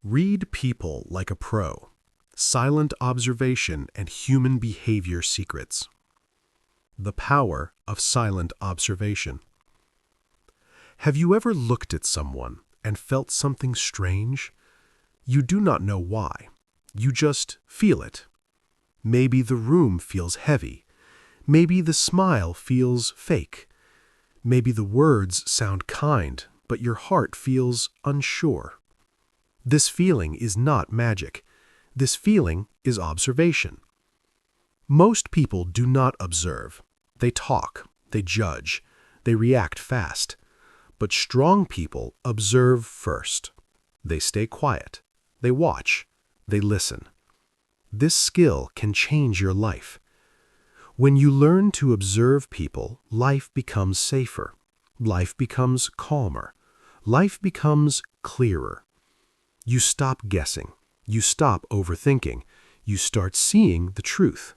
Read people like a pro. Silent observation and human behavior secrets. The power of silent observation. Have you ever looked at someone and felt something strange? You do not know why. You just feel it. Maybe the room feels heavy. Maybe the smile feels fake. Maybe the words sound kind, but your heart feels unsure. This feeling is not magic. This feeling is observation. Most people do not observe. They talk, they judge, they react fast. But strong people observe first. They stay quiet. They watch. They listen. This skill can change your life. When you learn to observe people, life becomes safer. Life becomes calmer. Life becomes clearer. You stop guessing. You stop overthinking. You start seeing the truth.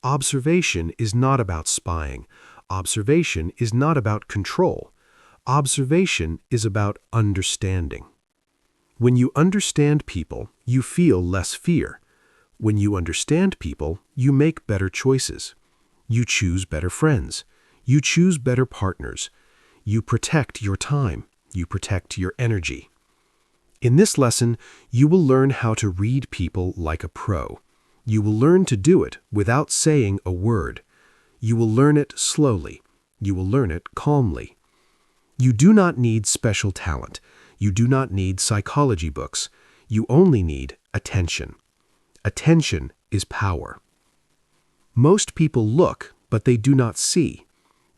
Observation is not about spying. Observation is not about control. Observation is about understanding. When you understand people, you feel less fear. When you understand people, you make better choices. You choose better friends. You choose better partners. You protect your time. You protect your energy. In this lesson, you will learn how to read people like a pro. You will learn to do it without saying a word. You will learn it slowly. You will learn it calmly. You do not need special talent. You do not need psychology books. You only need attention. Attention is power. Most people look, but they do not see.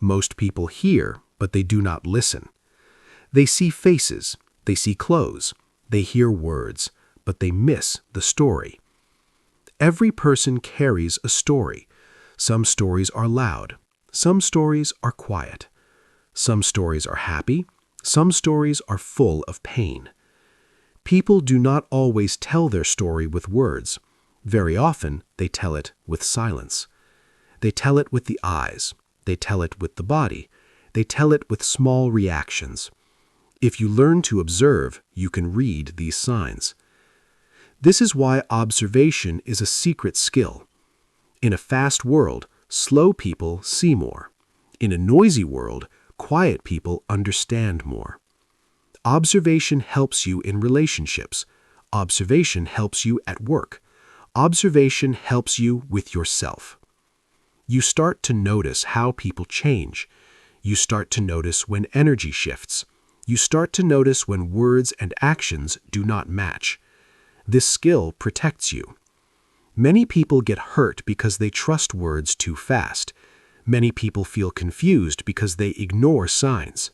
Most people hear, but they do not listen. They see faces. They see clothes. They hear words, but they miss the story. Every person carries a story. Some stories are loud. Some stories are quiet. Some stories are happy. Some stories are full of pain. People do not always tell their story with words. Very often, they tell it with silence. They tell it with the eyes. They tell it with the body. They tell it with small reactions. If you learn to observe, you can read these signs. This is why observation is a secret skill. In a fast world, slow people see more. In a noisy world, quiet people understand more. Observation helps you in relationships. Observation helps you at work. Observation helps you with yourself. You start to notice how people change. You start to notice when energy shifts. You start to notice when words and actions do not match. This skill protects you. Many people get hurt because they trust words too fast. Many people feel confused because they ignore signs.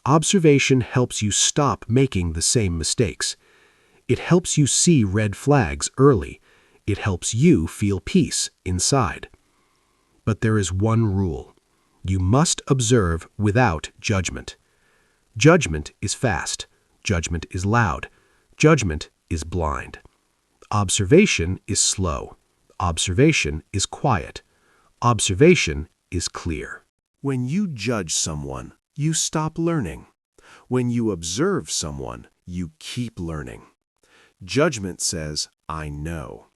Observation helps you stop making the same mistakes. It helps you see red flags early. It helps you feel peace inside. But there is one rule. You must observe without judgment. Judgment is fast. Judgment is loud. Judgment is blind. Observation is slow. Observation is quiet. Observation is clear. When you judge someone, you stop learning. When you observe someone, you keep learning. Judgment says, I know.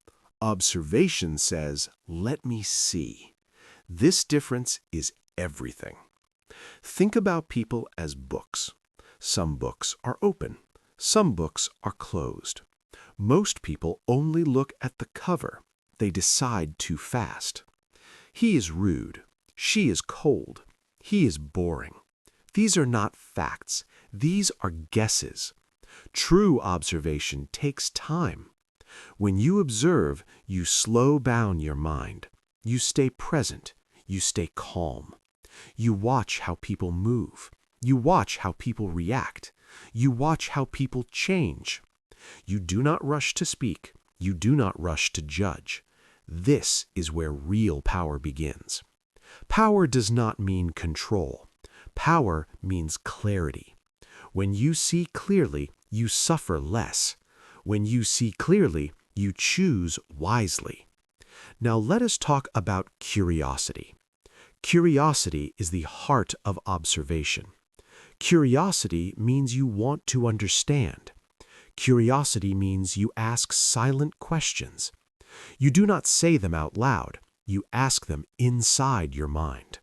Observation says, let me see. This difference is everything. Think about people as books. Some books are open. Some books are closed. Most people only look at the cover. They decide too fast. He is rude. She is cold. He is boring. These are not facts. These are guesses. True observation takes time. When you observe, you slow down your mind. You stay present. You stay calm. You watch how people move. You watch how people react. You watch how people change. You do not rush to speak. You do not rush to judge. This is where real power begins. Power does not mean control. Power means clarity. When you see clearly, you suffer less. When you see clearly, you choose wisely. Now let us talk about curiosity. Curiosity is the heart of observation. Curiosity means you want to understand. Curiosity means you ask silent questions. You do not say them out loud, you ask them inside your mind.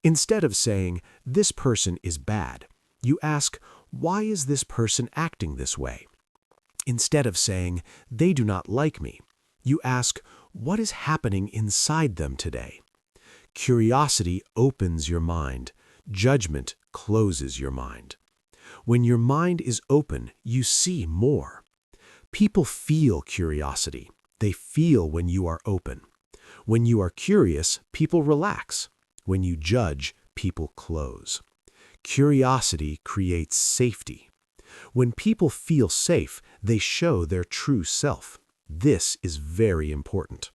Instead of saying, "This person is bad," you ask, "Why is this person acting this way?" Instead of saying, "They do not like me," you ask, "What is happening inside them today?" Curiosity opens your mind. Judgment closes your mind. When your mind is open, you see more. People feel curiosity. They feel when you are open. When you are curious, people relax. When you judge, people close. Curiosity creates safety. When people feel safe, they show their true self. This is very important.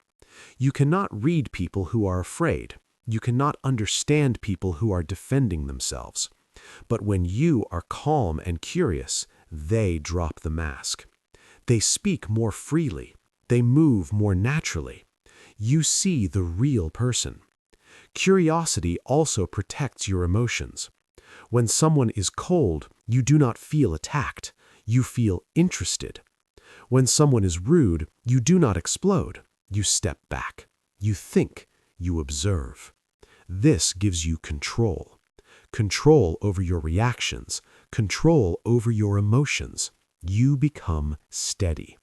You cannot read people who are afraid. You cannot understand people who are defending themselves. But when you are calm and curious, they drop the mask. They speak more freely. They move more naturally. You see the real person. Curiosity also protects your emotions. When someone is cold, you do not feel attacked. You feel interested. When someone is rude, you do not explode. You step back. You think. You observe. This gives you control. Control over your reactions. Control over your emotions. You become steady.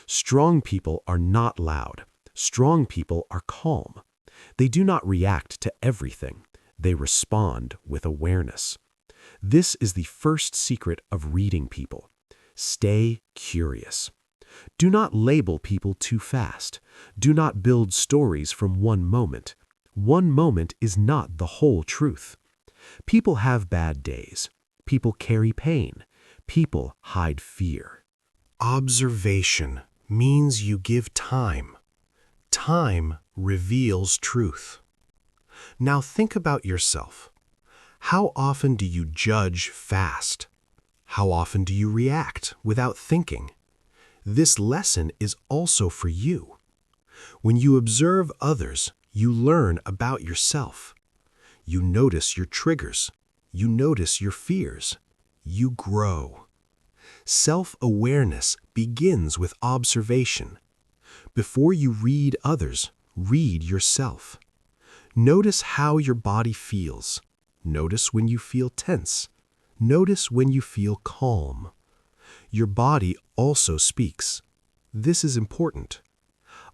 Strong people are not loud. Strong people are calm. They do not react to everything. They respond with awareness. This is the first secret of reading people. Stay curious. Do not label people too fast. Do not build stories from one moment. One moment is not the whole truth. People have bad days. People carry pain. People hide fear. Observation means you give time. Time reveals truth. Now think about yourself. How often do you judge fast? How often do you react without thinking? This lesson is also for you. When you observe others, you learn about yourself. You notice your triggers. You notice your fears. You grow. Self-awareness begins with observation. Before you read others, read yourself. Notice how your body feels. Notice when you feel tense. Notice when you feel calm. Your body also speaks. This is important.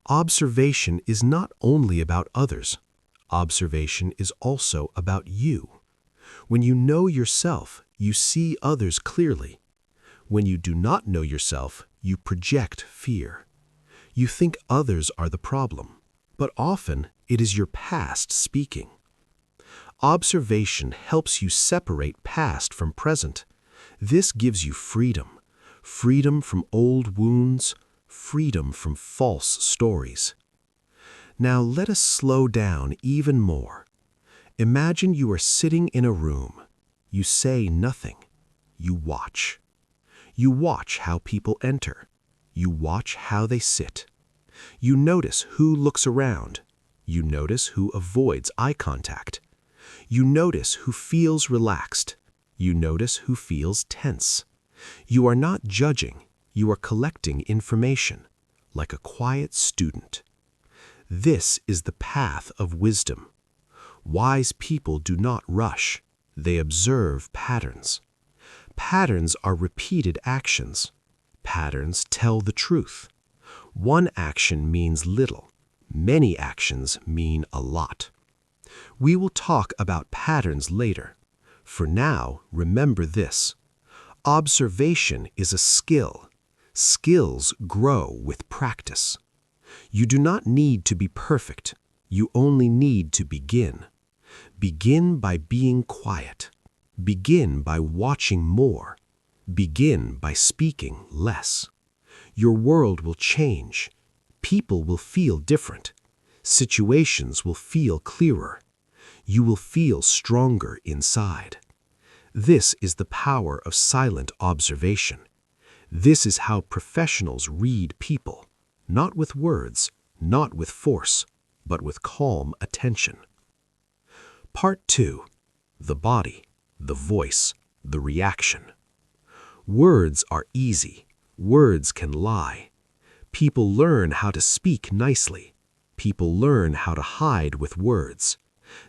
Observation is not only about others. Observation is also about you. When you know yourself, you see others clearly. When you do not know yourself, you project fear. You think others are the problem, but often it is your past speaking. Observation helps you separate past from present. This gives you freedom. Freedom from old wounds, freedom from false stories. Now let us slow down even more. Imagine you are sitting in a room. You say nothing. You watch. You watch how people enter. You watch how they sit. You notice who looks around. You notice who avoids eye contact. You notice who feels relaxed. You notice who feels tense. You are not judging. You are collecting information, like a quiet student. This is the path of wisdom. Wise people do not rush. They observe patterns. Patterns are repeated actions. Patterns tell the truth. One action means little. Many actions mean a lot. We will talk about patterns later. For now, remember this. Observation is a skill. Skills grow with practice. You do not need to be perfect. You only need to begin. Begin by being quiet. Begin by watching more. Begin by speaking less. Your world will change. People will feel different. Situations will feel clearer. You will feel stronger inside. This is the power of silent observation. This is how professionals read people, not with words, not with force, but with calm attention. Part 2. The body, the voice, the reaction. Words are easy. Words can lie. People learn how to speak nicely. People learn how to hide with words.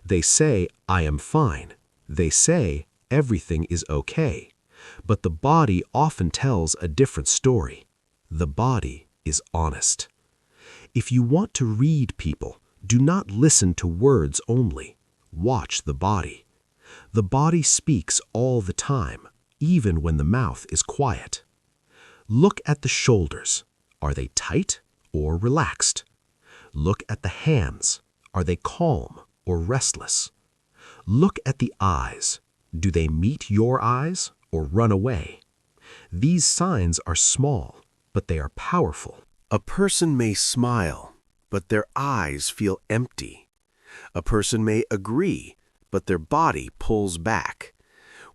They say, "I am fine." They say, "Everything is okay." But the body often tells a different story. The body is honest. If you want to read people, do not listen to words only. Watch the body. The body speaks all the time, even when the mouth is quiet. Look at the shoulders. Are they tight or relaxed? Look at the hands. Are they calm or restless? Look at the eyes. Do they meet your eyes or run away? These signs are small, but they are powerful. A person may smile, but their eyes feel empty. A person may agree, but their body pulls back.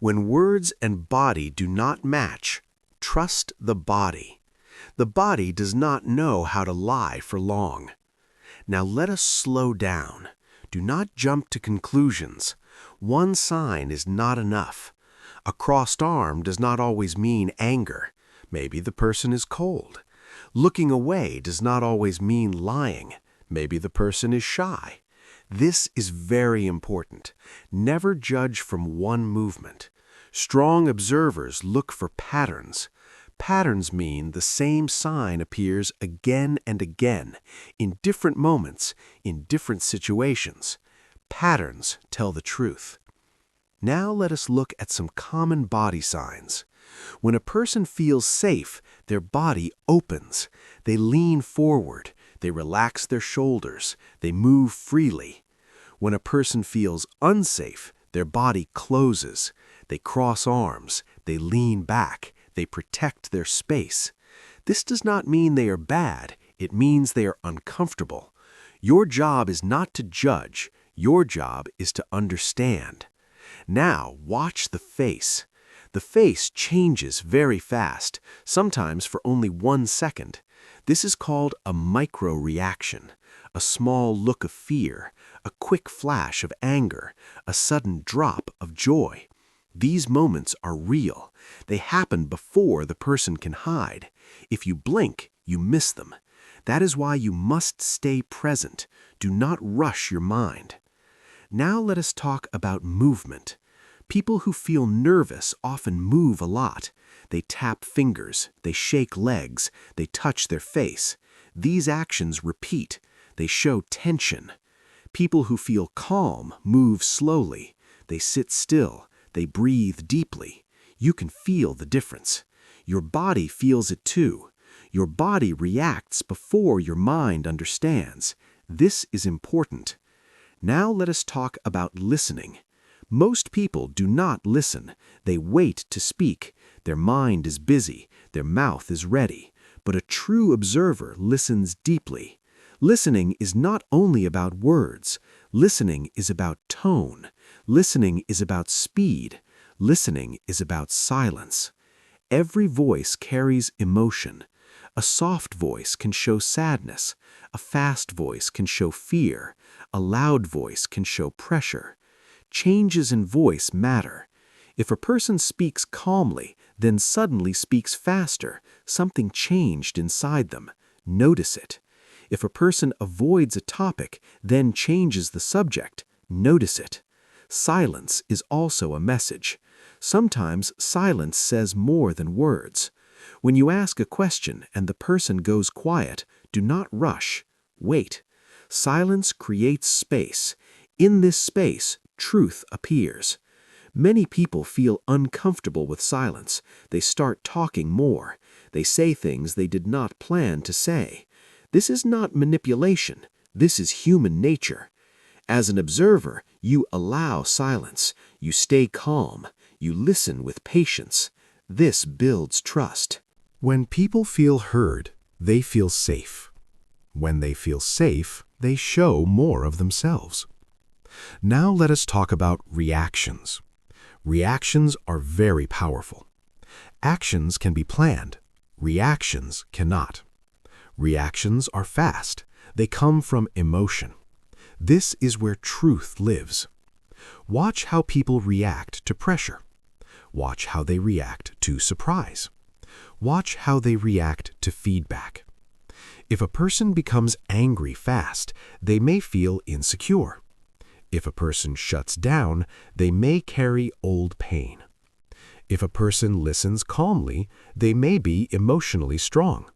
When words and body do not match, trust the body. The body does not know how to lie for long. Now let us slow down. Do not jump to conclusions. One sign is not enough. A crossed arm does not always mean anger. Maybe the person is cold. Looking away does not always mean lying. Maybe the person is shy. This is very important. Never judge from one movement. Strong observers look for patterns. Patterns mean the same sign appears again and again, in different moments, in different situations. Patterns tell the truth. Now let us look at some common body signs. When a person feels safe, their body opens. They lean forward. They relax their shoulders. They move freely. When a person feels unsafe, their body closes. They cross arms. They lean back. They protect their space. This does not mean they are bad. It means they are uncomfortable. Your job is not to judge. Your job is to understand. Now watch the face. The face changes very fast, sometimes for only 1 second. This is called a micro-reaction, a small look of fear, a quick flash of anger, a sudden drop of joy. These moments are real. They happen before the person can hide. If you blink, you miss them. That is why you must stay present. Do not rush your mind. Now let us talk about movement. People who feel nervous often move a lot. They tap fingers, they shake legs, they touch their face. These actions repeat. They show tension. People who feel calm move slowly. They sit still. They breathe deeply. You can feel the difference. Your body feels it too. Your body reacts before your mind understands. This is important. Now let us talk about listening. Most people do not listen. They wait to speak. Their mind is busy. Their mouth is ready. But a true observer listens deeply. Listening is not only about words. Listening is about tone. Listening is about speed. Listening is about silence. Every voice carries emotion. A soft voice can show sadness. A fast voice can show fear. A loud voice can show pressure. Changes in voice matter. If a person speaks calmly, then suddenly speaks faster, something changed inside them. Notice it. If a person avoids a topic, then changes the subject, notice it. Silence is also a message. Sometimes silence says more than words. When you ask a question and the person goes quiet, do not rush. Wait. Silence creates space. In this space, truth appears. Many people feel uncomfortable with silence. They start talking more. They say things they did not plan to say. This is not manipulation. This is human nature. As an observer, you allow silence. You stay calm. You listen with patience. This builds trust. When people feel heard, they feel safe. When they feel safe, they show more of themselves. Now let us talk about reactions. Reactions are very powerful. Actions can be planned. Reactions cannot. Reactions are fast. They come from emotion. This is where truth lives. Watch how people react to pressure. Watch how they react to surprise. Watch how they react to feedback. If a person becomes angry fast, they may feel insecure. If a person shuts down, they may carry old pain. If a person listens calmly, they may be emotionally strong.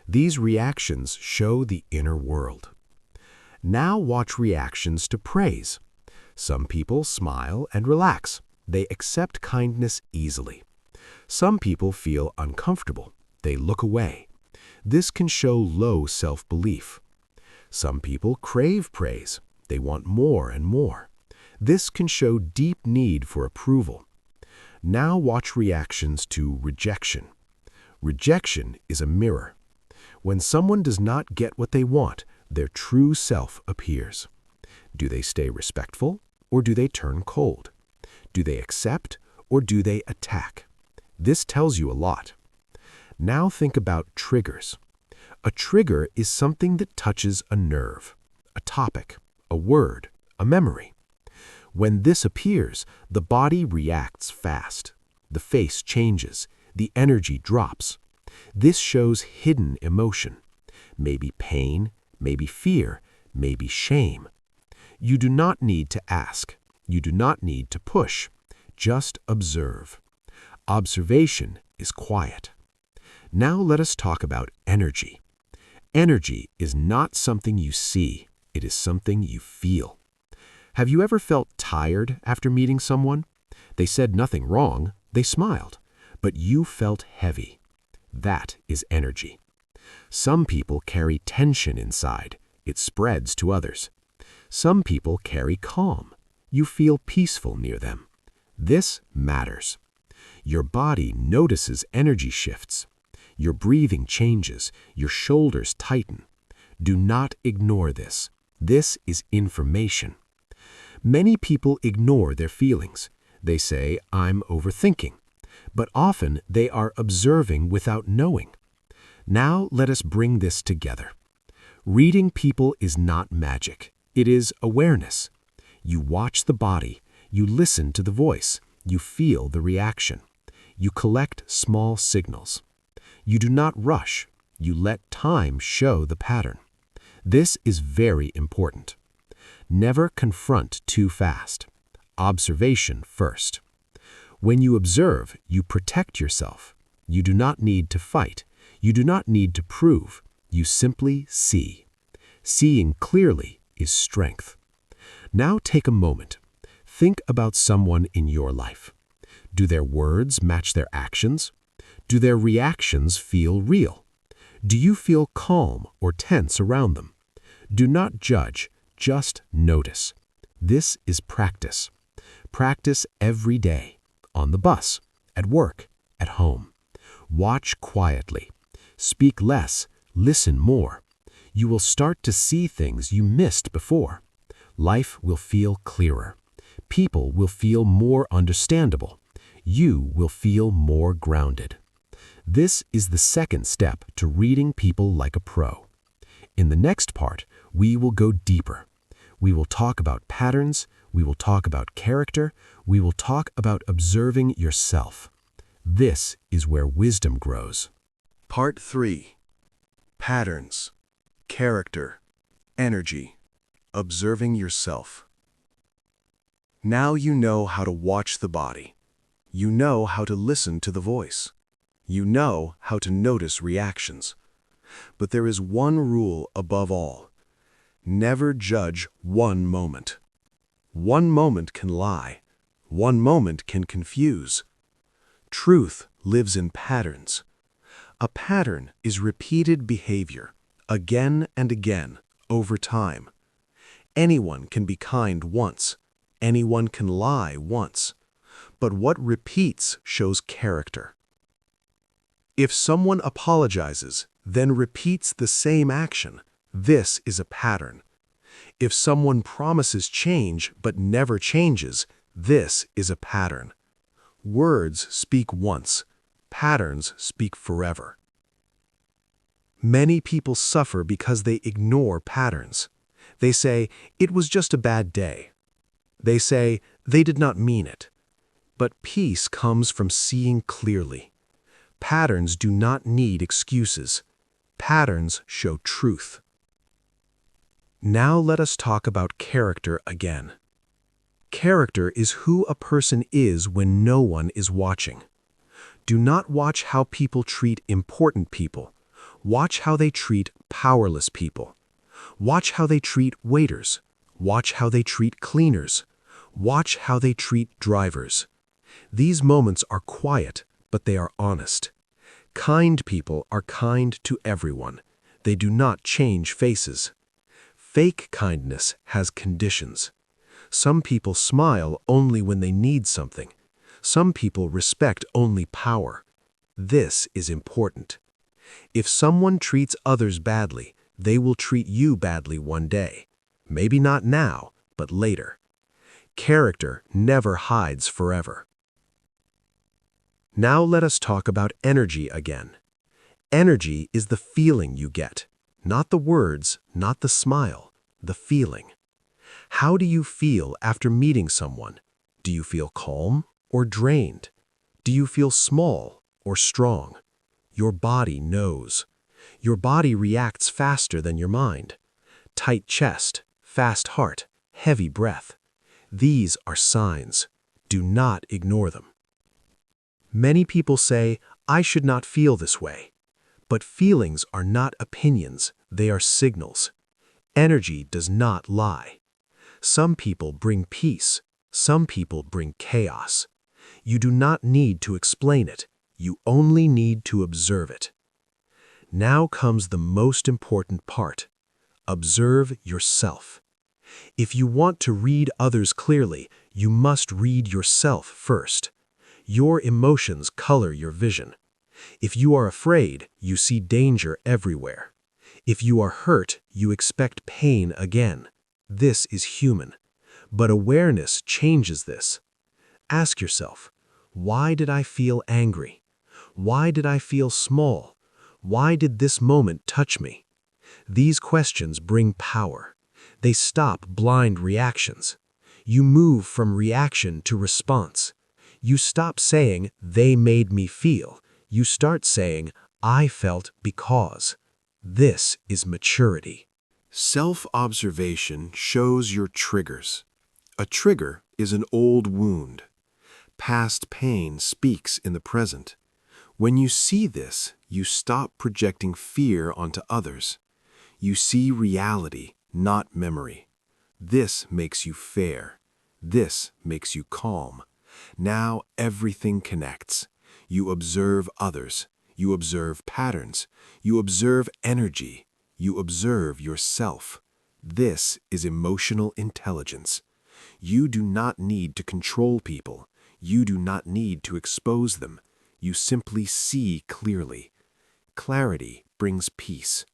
These reactions show the inner world. Now watch reactions to praise. Some people smile and relax. They accept kindness easily. Some people feel uncomfortable. They look away. This can show low self-belief. Some people crave praise. They want more and more. This can show deep need for approval. Now watch reactions to rejection. Rejection is a mirror. When someone does not get what they want, their true self appears. Do they stay respectful, or do they turn cold? Do they accept, or do they attack? This tells you a lot. Now think about triggers. A trigger is something that touches a nerve, a topic, a word, a memory. When this appears, the body reacts fast. The face changes. The energy drops. This shows hidden emotion. Maybe pain, maybe fear, maybe shame. You do not need to ask. You do not need to push. Just observe. Observation is quiet. Now let us talk about energy. Energy is not something you see. It is something you feel. Have you ever felt tired after meeting someone? They said nothing wrong. They smiled. But you felt heavy. That is energy. Some people carry tension inside. It spreads to others. Some people carry calm. You feel peaceful near them. This matters. Your body notices energy shifts. Your breathing changes. Your shoulders tighten. Do not ignore this. This is information. Many people ignore their feelings. They say, "I'm overthinking." But often they are observing without knowing. Now let us bring this together. Reading people is not magic. It is awareness. You watch the body. You listen to the voice. You feel the reaction. You collect small signals. You do not rush. You let time show the pattern. This is very important. Never confront too fast. Observation first. When you observe, you protect yourself. You do not need to fight. You do not need to prove. You simply see. Seeing clearly is strength. Now take a moment. Think about someone in your life. Do their words match their actions? Do their reactions feel real? Do you feel calm or tense around them? Do not judge, just notice. This is practice. Practice every day, on the bus, at work, at home. Watch quietly. Speak less, listen more. You will start to see things you missed before. Life will feel clearer. People will feel more understandable. You will feel more grounded. This is the second step to reading people like a pro. In the next part, we will go deeper. We will talk about patterns. We will talk about character. We will talk about observing yourself. This is where wisdom grows. Part 3. Patterns, character, energy, observing yourself. Now you know how to watch the body. You know how to listen to the voice. You know how to notice reactions. But there is one rule above all. Never judge one moment. One moment can lie. One moment can confuse. Truth lives in patterns. A pattern is repeated behavior, again and again, over time. Anyone can be kind once. Anyone can lie once. But what repeats shows character. If someone apologizes, then repeats the same action, this is a pattern. If someone promises change but never changes, this is a pattern. Words speak once. Patterns speak forever. Many people suffer because they ignore patterns. They say, "It was just a bad day." They say, "They did not mean it." But peace comes from seeing clearly. Patterns do not need excuses. Patterns show truth. Now let us talk about character again. Character is who a person is when no one is watching. Do not watch how people treat important people. Watch how they treat powerless people. Watch how they treat waiters. Watch how they treat cleaners. Watch how they treat drivers. These moments are quiet, but they are honest. Kind people are kind to everyone. They do not change faces. Fake kindness has conditions. Some people smile only when they need something. Some people respect only power. This is important. If someone treats others badly, they will treat you badly one day. Maybe not now, but later. Character never hides forever. Now let us talk about energy again. Energy is the feeling you get, not the words, not the smile, the feeling. How do you feel after meeting someone? Do you feel calm or drained? Do you feel small or strong? Your body knows. Your body reacts faster than your mind. Tight chest, fast heart, heavy breath. These are signs. Do not ignore them. Many people say, I should not feel this way. But feelings are not opinions, they are signals. Energy does not lie. Some people bring peace, some people bring chaos. You do not need to explain it, you only need to observe it. Now comes the most important part. Observe yourself. If you want to read others clearly, you must read yourself first. Your emotions color your vision. If you are afraid, you see danger everywhere. If you are hurt, you expect pain again. This is human. But awareness changes this. Ask yourself, why did I feel angry? Why did I feel small? Why did this moment touch me? These questions bring power. They stop blind reactions. You move from reaction to response. You stop saying, they made me feel. You start saying, I felt because. This is maturity. Self-observation shows your triggers. A trigger is an old wound. Past pain speaks in the present. When you see this, you stop projecting fear onto others. You see reality, not memory. This makes you fair. This makes you calm. Now everything connects. You observe others. You observe patterns. You observe energy. You observe yourself. This is emotional intelligence. You do not need to control people. You do not need to expose them. You simply see clearly. Clarity brings peace.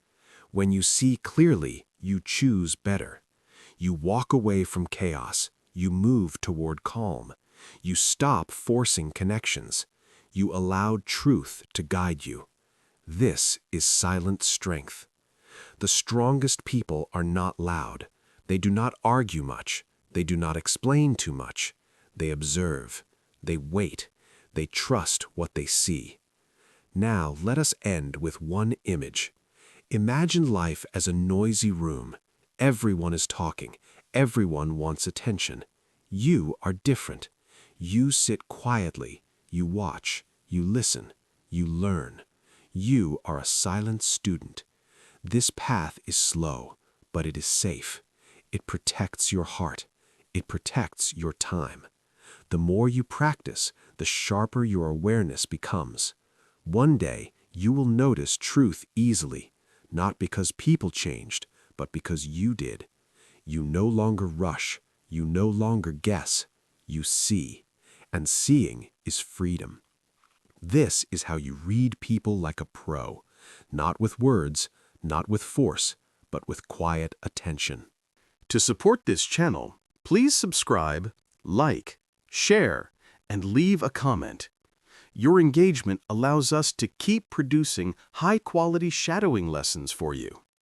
When you see clearly, you choose better. You walk away from chaos. You move toward calm. You stop forcing connections. You allow truth to guide you. This is silent strength. The strongest people are not loud. They do not argue much. They do not explain too much. They observe. They wait. They trust what they see. Now let us end with one image. Imagine life as a noisy room. Everyone is talking. Everyone wants attention. You are different. You sit quietly. You watch. You listen. You learn. You are a silent student. This path is slow, but it is safe. It protects your heart. It protects your time. The more you practice, the sharper your awareness becomes. One day, you will notice truth easily, not because people changed, but because you did. You no longer rush. You no longer guess. You see. And seeing is freedom. This is how you read people like a pro, not with words, not with force, but with quiet attention. To support this channel, please subscribe, like, share, and leave a comment. Your engagement allows us to keep producing high-quality shadowing lessons for you.